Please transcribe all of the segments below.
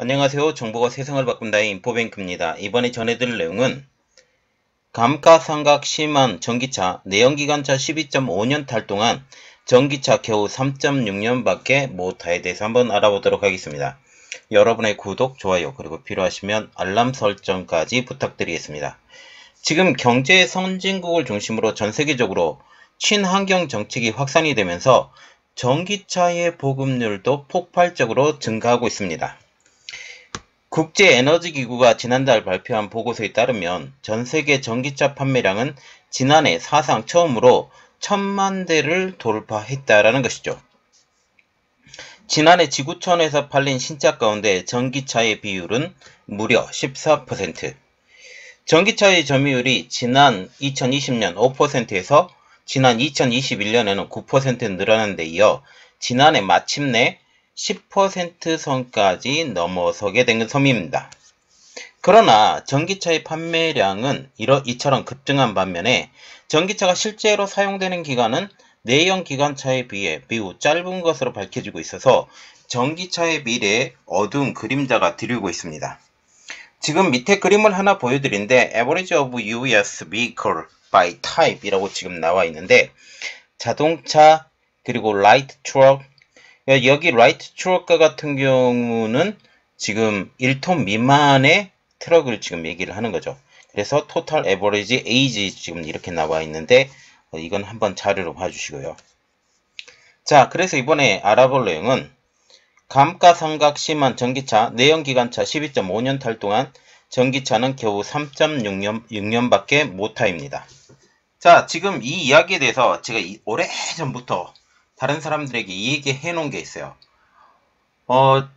안녕하세요. 정보가 세상을 바꾼다의 인포뱅크입니다. 이번에 전해드릴 내용은 감가상각 심한 전기차, 내연기관차 12.5년 탈 동안 전기차 겨우 3.6년밖에 못타에 대해서 한번 알아보도록 하겠습니다. 여러분의 구독, 좋아요, 그리고 필요하시면 알람 설정까지 부탁드리겠습니다. 지금 경제 선진국을 중심으로 전 세계적으로 친환경 정책이 확산이 되면서 전기차의 보급률도 폭발적으로 증가하고 있습니다. 국제에너지기구가 지난달 발표한 보고서에 따르면 전세계 전기차 판매량은 지난해 사상 처음으로 1000만 대를 돌파했다라는 것이죠. 지난해 지구촌에서 팔린 신차 가운데 전기차의 비율은 무려 14%. 전기차의 점유율이 지난 2020년 5%에서 지난 2021년에는 9% 늘어난 데 이어 지난해 마침내 10% 선까지 넘어서게 된 셈입니다. 그러나 전기차의 판매량은 이처럼 급증한 반면에 전기차가 실제로 사용되는 기간은 내연 기관차에 비해 매우 짧은 것으로 밝혀지고 있어서 전기차의 미래에 어두운 그림자가 드리고 있습니다. 지금 밑에 그림을 하나 보여드린데 Average of US Vehicle by Type 이라고 지금 나와 있는데 자동차 그리고 라이트 트럭 여기 라이트 트럭과 같은 경우는 지금 1톤 미만의 트럭을 지금 얘기를 하는 거죠. 그래서 토탈 에버리지 에이지 지금 이렇게 나와 있는데 이건 한번 자료로 봐주시고요. 자, 그래서 이번에 알아볼 내용은 감가상각 심한 전기차, 내연기관차 12.5년 탈 동안 전기차는 겨우 3.6년밖에 못타입니다. 자, 지금 이 이야기에 대해서 제가 오래전부터 다른 사람들에게 이 얘기 해놓은 게 있어요.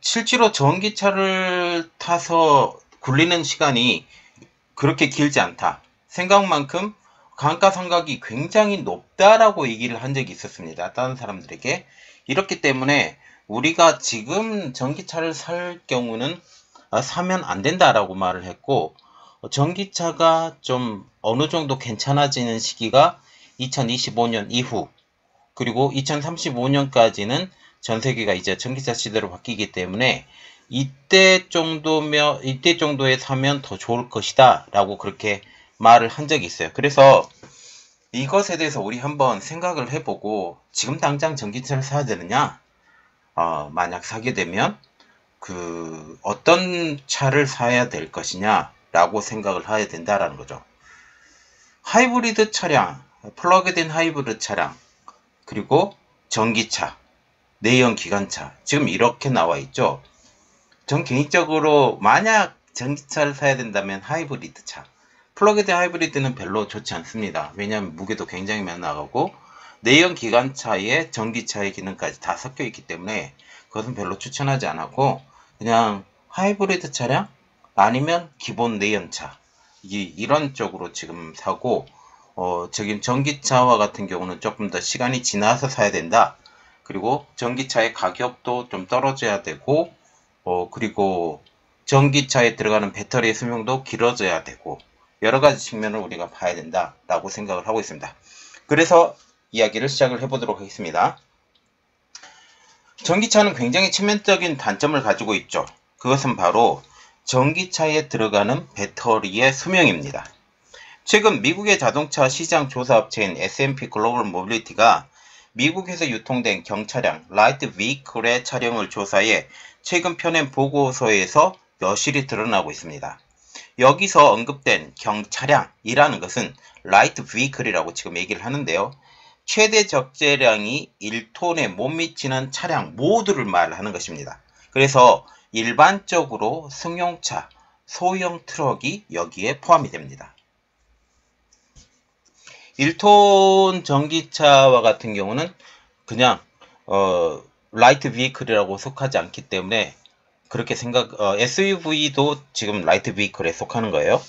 실제로 전기차를 타서 굴리는 시간이 그렇게 길지 않다. 생각만큼 감가상각이 굉장히 높다라고 얘기를 한 적이 있었습니다. 다른 사람들에게. 이렇기 때문에 우리가 지금 전기차를 살 경우는 사면 안 된다라고 말을 했고, 전기차가 좀 어느 정도 괜찮아지는 시기가 2025년 이후, 그리고 2035년까지는 전 세계가 이제 전기차 시대로 바뀌기 때문에 이때 정도에 사면 더 좋을 것이다 라고 그렇게 말을 한 적이 있어요. 그래서 이것에 대해서 우리 한번 생각을 해보고 지금 당장 전기차를 사야 되느냐, 만약 사게 되면 어떤 차를 사야 될 것이냐 라고 생각을 해야 된다라는 거죠. 하이브리드 차량, 플러그인 하이브리드 차량, 그리고 전기차, 내연 기관차 지금 이렇게 나와 있죠. 전 개인적으로 만약 전기차를 사야 된다면 하이브리드 차, 플러그인 하이브리드는 별로 좋지 않습니다. 왜냐하면 무게도 굉장히 많이 나가고 내연 기관차에 전기차의 기능까지 다 섞여 있기 때문에 그것은 별로 추천하지 않았고 그냥 하이브리드 차량 아니면 기본 내연차 이런 쪽으로 지금 사고 지금 전기차와 같은 경우는 조금 더 시간이 지나서 사야 된다. 그리고 전기차의 가격도 좀 떨어져야 되고 그리고 전기차에 들어가는 배터리의 수명도 길어져야 되고 여러가지 측면을 우리가 봐야 된다 라고 생각을 하고 있습니다. 그래서 이야기를 시작을 해보도록 하겠습니다. 전기차는 굉장히 치명적인 단점을 가지고 있죠. 그것은 바로 전기차에 들어가는 배터리의 수명입니다. 최근 미국의 자동차 시장 조사 업체인 S&P 글로벌 모빌리티가 미국에서 유통된 경차량, 라이트 비클의 차량을 조사해 최근 펴낸 보고서에서 여실히 드러나고 있습니다. 여기서 언급된 경차량이라는 것은 라이트 비클이라고 지금 얘기를 하는데요. 최대 적재량이 1톤에 못 미치는 차량 모두를 말하는 것입니다. 그래서 일반적으로 승용차, 소형 트럭이 여기에 포함이 됩니다. 1톤 전기차와 같은 경우는 그냥 라이트 비클이라고 속하지 않기 때문에 그렇게 SUV도 지금 라이트 비클에 속하는 거예요.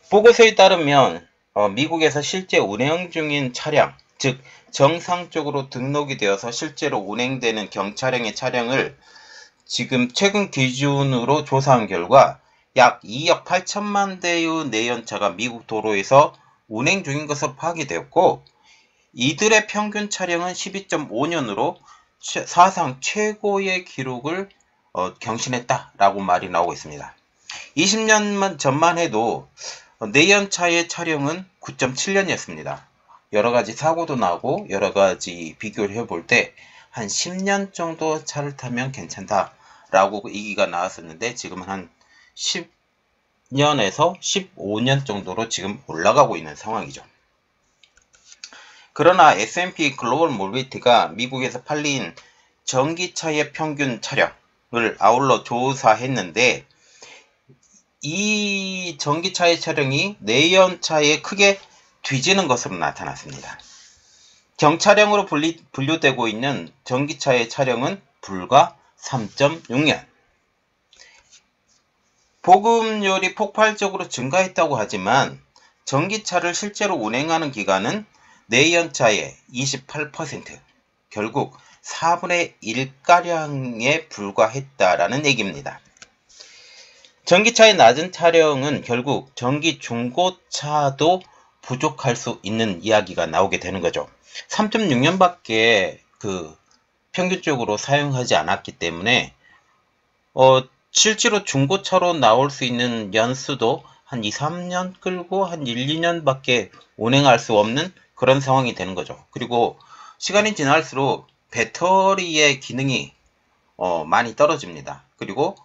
보고서에 따르면 미국에서 실제 운행 중인 차량, 즉 정상적으로 등록이 되어서 실제로 운행되는 경차량의 차량을 지금 최근 기준으로 조사한 결과 약 2억 8천만 대의 내연차가 미국 도로에서 운행 중인 것으로 파악이 되었고 이들의 평균 차량은 12.5년으로 사상 최고의 기록을 경신했다라고 말이 나오고 있습니다. 20년 전만 해도 내연차의 차량은 9.7년이었습니다. 여러가지 사고도 나고 여러가지 비교를 해볼 때 한 10년 정도 차를 타면 괜찮다라고 얘기가 나왔었는데 지금은 한 10년에서 15년 정도로 지금 올라가고 있는 상황이죠. 그러나 S&P 글로벌 모빌리티가 미국에서 팔린 전기차의 평균 차량을 아울러 조사했는데 이 전기차의 차량이 내연차에 크게 뒤지는 것으로 나타났습니다. 경차량으로 분류되고 있는 전기차의 차량은 불과 3.6년. 보급률이 폭발적으로 증가했다고 하지만 전기차를 실제로 운행하는 기간은 내연차의 28%, 결국 4분의 1가량에 불과했다라는 얘기입니다. 전기차의 낮은 차량은 결국 전기 중고차도 부족할 수 있는 이야기가 나오게 되는 거죠. 3.6년밖에 평균적으로 사용하지 않았기 때문에 실제로 중고차로 나올 수 있는 연수도 한 2, 3년 끌고 한 1, 2년밖에 운행할 수 없는 그런 상황이 되는 거죠. 그리고 시간이 지날수록 배터리의 기능이 많이 떨어집니다. 그리고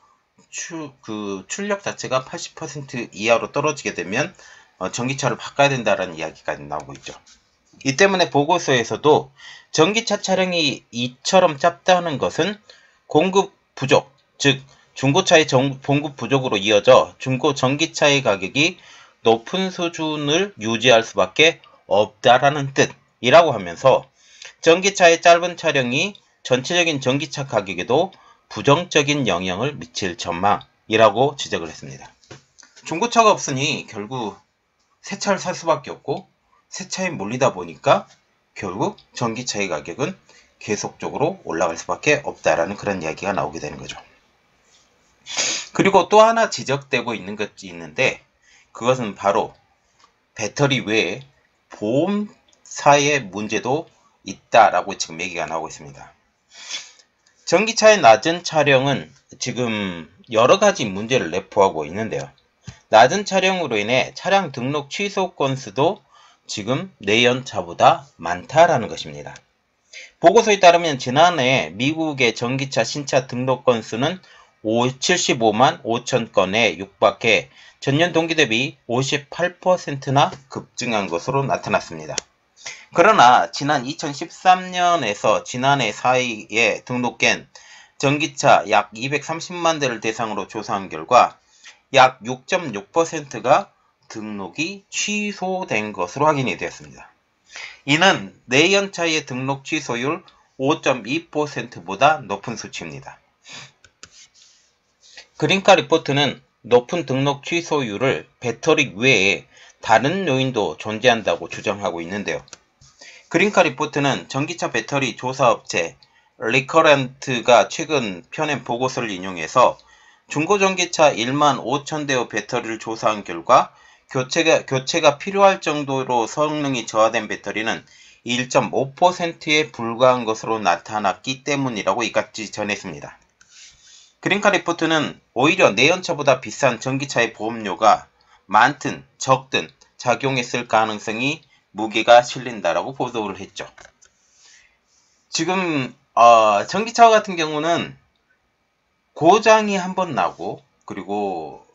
출력 자체가 80% 이하로 떨어지게 되면 전기차를 바꿔야 된다는 이야기까지 나오고 있죠. 이 때문에 보고서에서도 전기차 차량이 이처럼 짧다는 것은 공급 부족, 즉 중고차의 공급 부족으로 이어져 중고 전기차의 가격이 높은 수준을 유지할 수밖에 없다라는 뜻이라고 하면서 전기차의 짧은 차량이 전체적인 전기차 가격에도 부정적인 영향을 미칠 전망이라고 지적을 했습니다. 중고차가 없으니 결국 새 차를 살 수밖에 없고 새 차에 몰리다 보니까 결국 전기차의 가격은 계속적으로 올라갈 수밖에 없다라는 그런 이야기가 나오게 되는 거죠. 그리고 또 하나 지적되고 있는 것이 있는데 그것은 바로 배터리 외에 보험사의 문제도 있다라고 지금 얘기가 나오고 있습니다. 전기차의 낮은 차량은 지금 여러가지 문제를 내포하고 있는데요. 낮은 차량으로 인해 차량 등록 취소 건수도 지금 내연차보다 많다라는 것입니다. 보고서에 따르면 지난해 미국의 전기차 신차 등록 건수는 75만 5천 건에 육박해 전년 동기 대비 58%나 급증한 것으로 나타났습니다. 그러나 지난 2013년에서 지난해 사이에 등록된 전기차 약 230만 대를 대상으로 조사한 결과 약 6.6%가 등록이 취소된 것으로 확인이 되었습니다. 이는 내연차의 등록 취소율 5.2%보다 높은 수치입니다. 그린카 리포트는 높은 등록 취소율을 배터리 외에 다른 요인도 존재한다고 주장하고 있는데요. 그린카 리포트는 전기차 배터리 조사업체 리커런트가 최근 펴낸 보고서를 인용해서 중고전기차 1만 5천 대의 배터리를 조사한 결과 교체가 필요할 정도로 성능이 저하된 배터리는 1.5%에 불과한 것으로 나타났기 때문이라고 이같이 전했습니다. 그린카 리포트는 오히려 내연차보다 비싼 전기차의 보험료가 많든 적든 작용했을 가능성이 무게가 실린다라고 보도를 했죠. 지금 전기차 같은 경우는 고장이 한번 나고 그리고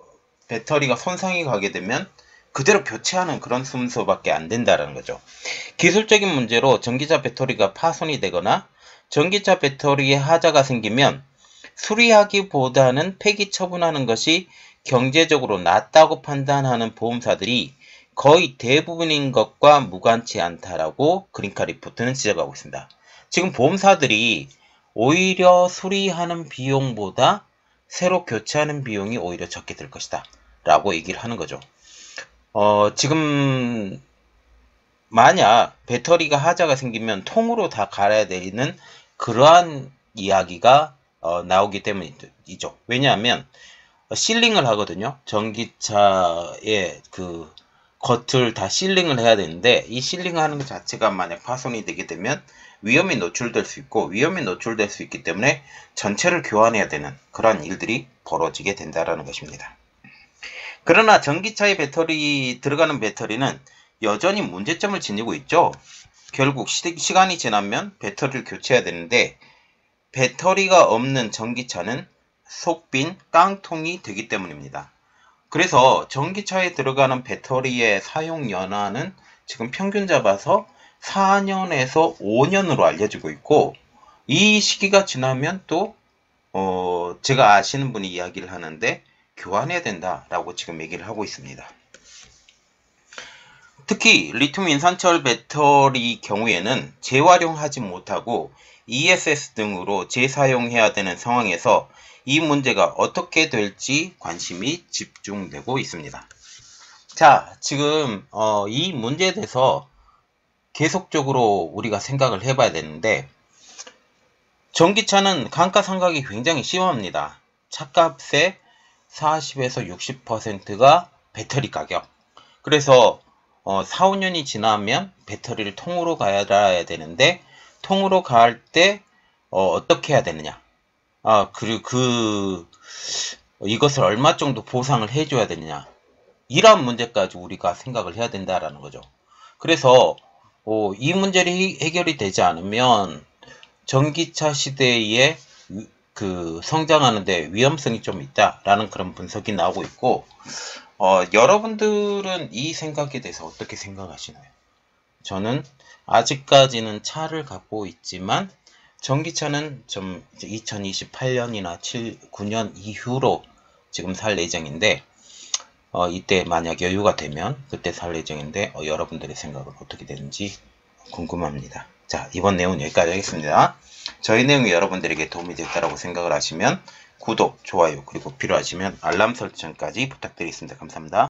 배터리가 손상이 가게 되면 그대로 교체하는 그런 순서밖에 안 된다는 거죠. 기술적인 문제로 전기차 배터리가 파손이 되거나 전기차 배터리에 하자가 생기면 수리하기보다는 폐기 처분하는 것이 경제적으로 낫다고 판단하는 보험사들이 거의 대부분인 것과 무관치 않다라고 그린카 리포트는 지적하고 있습니다. 지금 보험사들이 오히려 수리하는 비용보다 새로 교체하는 비용이 오히려 적게 들 것이다 라고 얘기를 하는 거죠. 지금 만약 배터리가 하자가 생기면 통으로 다 갈아야 되는 그러한 이야기가 나오기 때문이죠. 왜냐하면 실링을 하거든요. 전기차의 겉을 다 실링을 해야 되는데 이 실링하는 것 자체가 만약 파손이 되게 되면 위험이 노출될 수 있고 위험이 노출될 수 있기 때문에 전체를 교환해야 되는 그러한 일들이 벌어지게 된다라는 것입니다. 그러나 전기차에 들어가는 배터리는 여전히 문제점을 지니고 있죠. 결국 시간이 지나면 배터리를 교체해야 되는데 배터리가 없는 전기차는 속 빈 깡통이 되기 때문입니다. 그래서 전기차에 들어가는 배터리의 사용 연한은 지금 평균 잡아서 4년에서 5년으로 알려지고 있고, 이 시기가 지나면 또 제가 아시는 분이 이야기를 하는데 교환해야 된다라고 지금 얘기를 하고 있습니다. 특히 리튬 인산철 배터리 경우에는 재활용하지 못하고 ESS 등으로 재사용해야 되는 상황에서 이 문제가 어떻게 될지 관심이 집중되고 있습니다. 자, 지금 이 문제에 대해서 계속적으로 우리가 생각을 해봐야 되는데, 전기차는 감가상각이 굉장히 심합니다. 차값의 40에서 60%가 배터리 가격. 그래서 4, 5년이 지나면 배터리를 통으로 가야 되는데, 통으로 갈 때 어떻게 해야 되느냐. 그리고 이것을 얼마 정도 보상을 해줘야 되느냐. 이런 문제까지 우리가 생각을 해야 된다라는 거죠. 그래서 이 문제를 해결이 되지 않으면 전기차 시대에 성장하는데 위험성이 좀 있다라는 그런 분석이 나오고 있고, 여러분들은 이 생각에 대해서 어떻게 생각하시나요? 저는 아직까지는 차를 갖고 있지만 전기차는 좀 2028년이나 9년 이후로 지금 살 예정인데, 이때 만약 여유가 되면 그때 살 예정인데 여러분들의 생각은 어떻게 되는지 궁금합니다. 자, 이번 내용은 여기까지 하겠습니다. 저희 내용이 여러분들에게 도움이 됐다고 생각을 하시면 구독, 좋아요, 그리고 필요하시면 알람 설정까지 부탁드리겠습니다. 감사합니다.